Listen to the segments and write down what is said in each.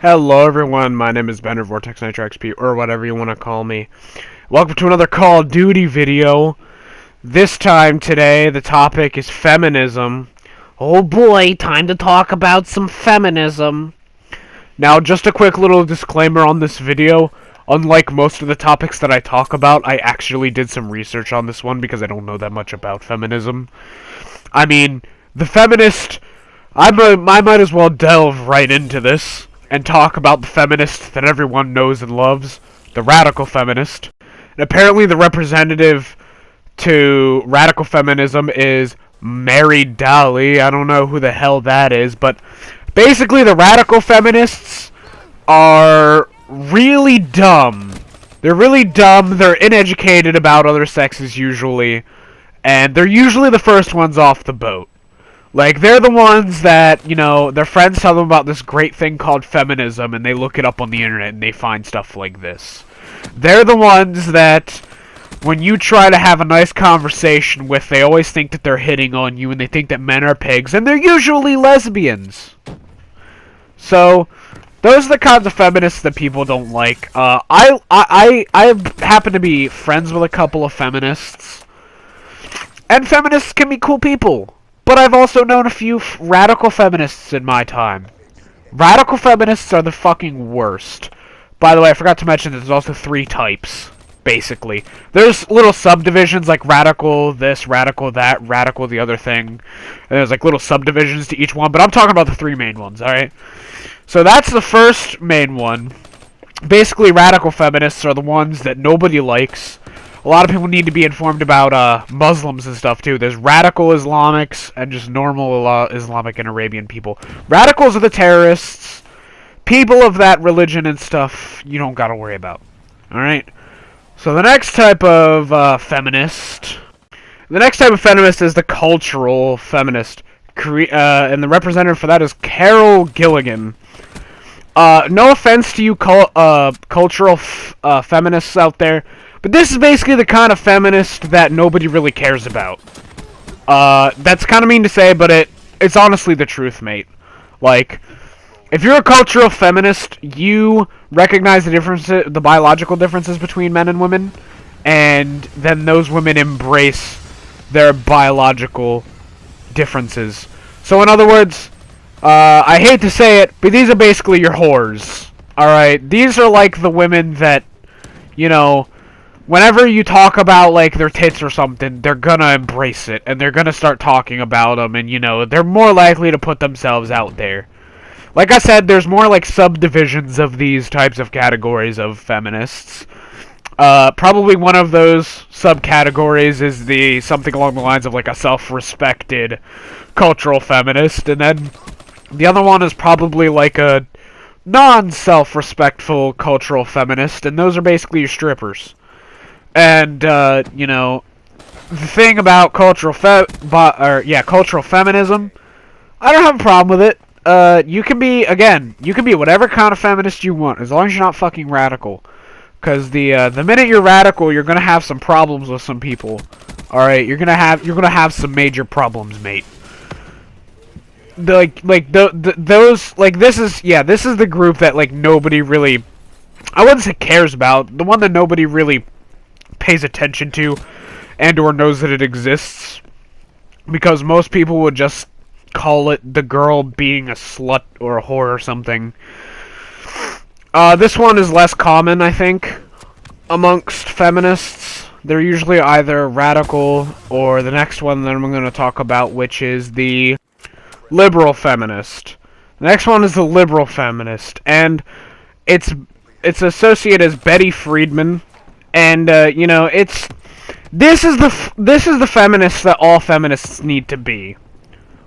Hello everyone, my name is Bender Vortex Nitro XP, or whatever you want to call me. Welcome to another Call of Duty video. This time today, the topic is feminism. Oh boy, time to talk about some feminism. Now, just a quick little disclaimer on this video. Unlike most of the topics that I talk about, I actually did some research on this one because I don't know that much about feminism. I mean, the feminist... I might as well delve right into this and talk about the feminist that everyone knows and loves, the radical feminist. And apparently the representative to radical feminism is Mary Daly. I don't know who the hell that is, but basically the radical feminists are really dumb. They're really dumb, they're uneducated about other sexes usually, and they're usually the first ones off the boat. Like, they're the ones that, you know, their friends tell them about this great thing called feminism, and they look it up on the internet and they find stuff like this. They're the ones that, when you try to have a nice conversation with, they always think that they're hitting on you, and they think that men are pigs, and they're usually lesbians. So, those are the kinds of feminists that people don't like. I happen to be friends with a couple of feminists, and feminists can be cool people. But I've also known a few radical feminists in my time. Radical feminists are the fucking worst. By the way, I forgot to mention that there's also 3 types, basically. There's little subdivisions like radical this, radical that, radical the other thing. And there's like little subdivisions to each one, but I'm talking about the 3 main ones, alright? So that's the first main one. Basically, radical feminists are the ones that nobody likes. A lot of people need to be informed about Muslims and stuff, too. There's radical Islamics and just normal Islamic and Arabian people. Radicals are the terrorists. People of that religion and stuff, you don't gotta worry about. Alright? So the next type of feminist... The next type of feminist is the cultural feminist. And the representative for that is Carol Gilligan. No offense to you cultural feminists out there, but this is basically the kind of feminist that nobody really cares about. That's kind of mean to say, but it's honestly the truth, mate. Like, if you're a cultural feminist, you recognize the biological differences between men and women, and then those women embrace their biological differences. So in other words, I hate to say it, but these are basically your whores. Alright, these are like the women that, you know, whenever you talk about, like, their tits or something, they're gonna embrace it, and they're gonna start talking about them, and, you know, they're more likely to put themselves out there. Like I said, there's more, like, subdivisions of these types of categories of feminists. Probably one of those subcategories is something along the lines of, like, a self-respected cultural feminist, and then the other one is probably, like, a non-self-respectful cultural feminist, and those are basically your strippers. And, you know, the thing about cultural feminism, I don't have a problem with it. You can be whatever kind of feminist you want, as long as you're not fucking radical. Because the minute you're radical, you're gonna have some problems with some people. Alright, you're gonna have some major problems, mate. This is the group that, like, nobody really, I wouldn't say cares about, the one that nobody really pays attention to and or knows that it exists, because most people would just call it the girl being a slut or a whore or something. This one is less common, I think, amongst feminists. They're usually either radical or the next one that I'm going to talk about, which is the liberal feminist. The next one is the liberal feminist, and it's associated as Betty Friedman. And, you know, this is the feminist that all feminists need to be.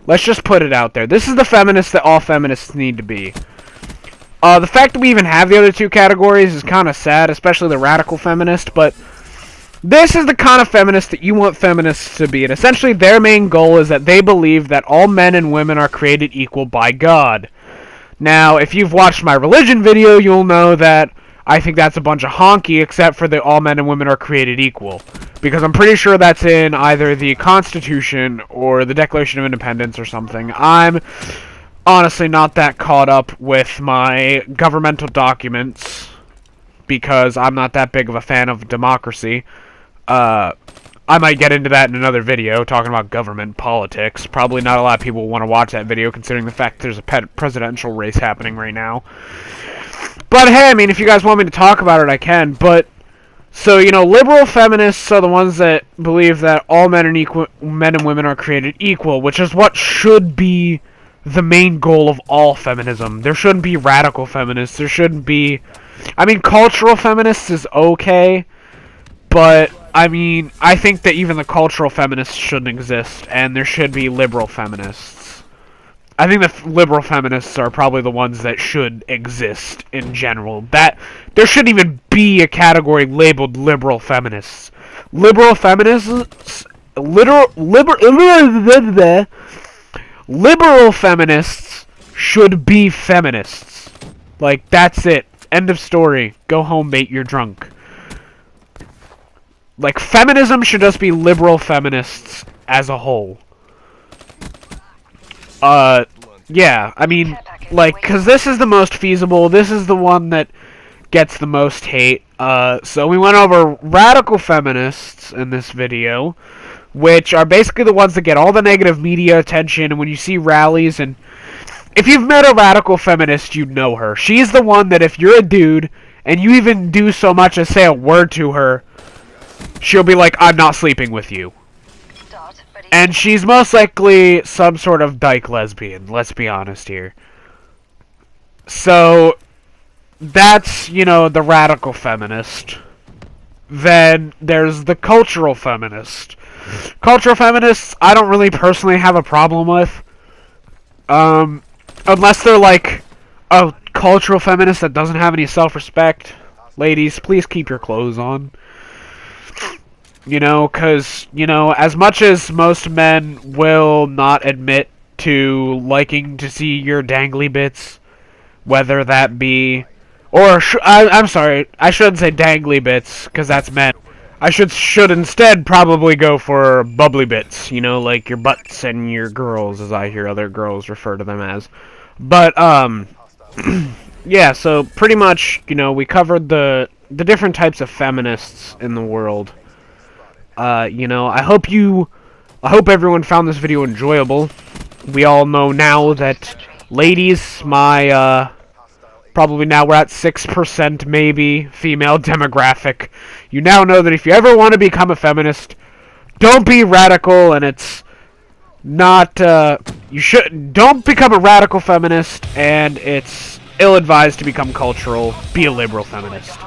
Let's just put it out there. This is the feminist that all feminists need to be. The fact that we even have the other 2 categories is kind of sad, especially the radical feminist, but this is the kind of feminist that you want feminists to be. And essentially their main goal is that they believe that all men and women are created equal by God. Now, if you've watched my religion video, you'll know that I think that's a bunch of honky, except for the all men and women are created equal. Because I'm pretty sure that's in either the Constitution or the Declaration of Independence or something. I'm honestly not that caught up with my governmental documents because I'm not that big of a fan of democracy. I might get into that in another video, talking about government politics. Probably not a lot of people want to watch that video, considering the fact there's a presidential race happening right now. But hey, I mean, if you guys want me to talk about it, I can. But, so, you know, liberal feminists are the ones that believe that all men and women are created equal, which is what should be the main goal of all feminism. There shouldn't be radical feminists. There shouldn't be... I mean, cultural feminists is okay, but... I mean, I think that even the cultural feminists shouldn't exist, and there should be liberal feminists. I think the liberal feminists are probably the ones that should exist in general. That there shouldn't even be a category labeled liberal feminists. Liberal feminists, liberal feminists should be feminists. Like, that's it. End of story. Go home, mate. You're drunk. Like, feminism should just be liberal feminists as a whole. Yeah, I mean, like, because this is the most feasible, this is the one that gets the most hate. So we went over radical feminists in this video, which are basically the ones that get all the negative media attention, and when you see rallies, and if you've met a radical feminist, you know her. She's the one that if you're a dude, and you even do so much as say a word to her, she'll be like, I'm not sleeping with you. And she's most likely some sort of dyke lesbian, let's be honest here. So, that's, you know, the radical feminist. Then, there's the cultural feminist. Cultural feminists, I don't really personally have a problem with. Unless they're like a cultural feminist that doesn't have any self-respect. Ladies, please keep your clothes on. You know, because, you know, as much as most men will not admit to liking to see your dangly bits, whether that be... Or, I'm sorry, I shouldn't say dangly bits, because that's men. I should instead probably go for bubbly bits, you know, like your butts and your girls, as I hear other girls refer to them as. But, yeah, so pretty much, you know, we covered the different types of feminists in the world. You know, I hope everyone found this video enjoyable. We all know now that ladies, probably now we're at 6% maybe female demographic. You now know that if you ever want to become a feminist, don't be radical, and it's not, don't become a radical feminist, and it's ill-advised to become cultural. Be a liberal feminist.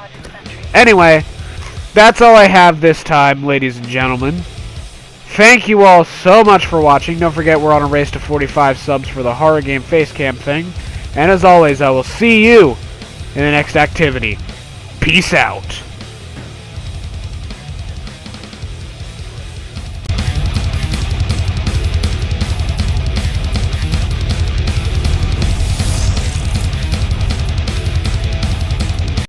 Anyway, that's all I have this time, ladies and gentlemen. Thank you all so much for watching. Don't forget we're on a race to 45 subs for the horror game face cam thing. And as always, I will see you in the next activity. Peace out.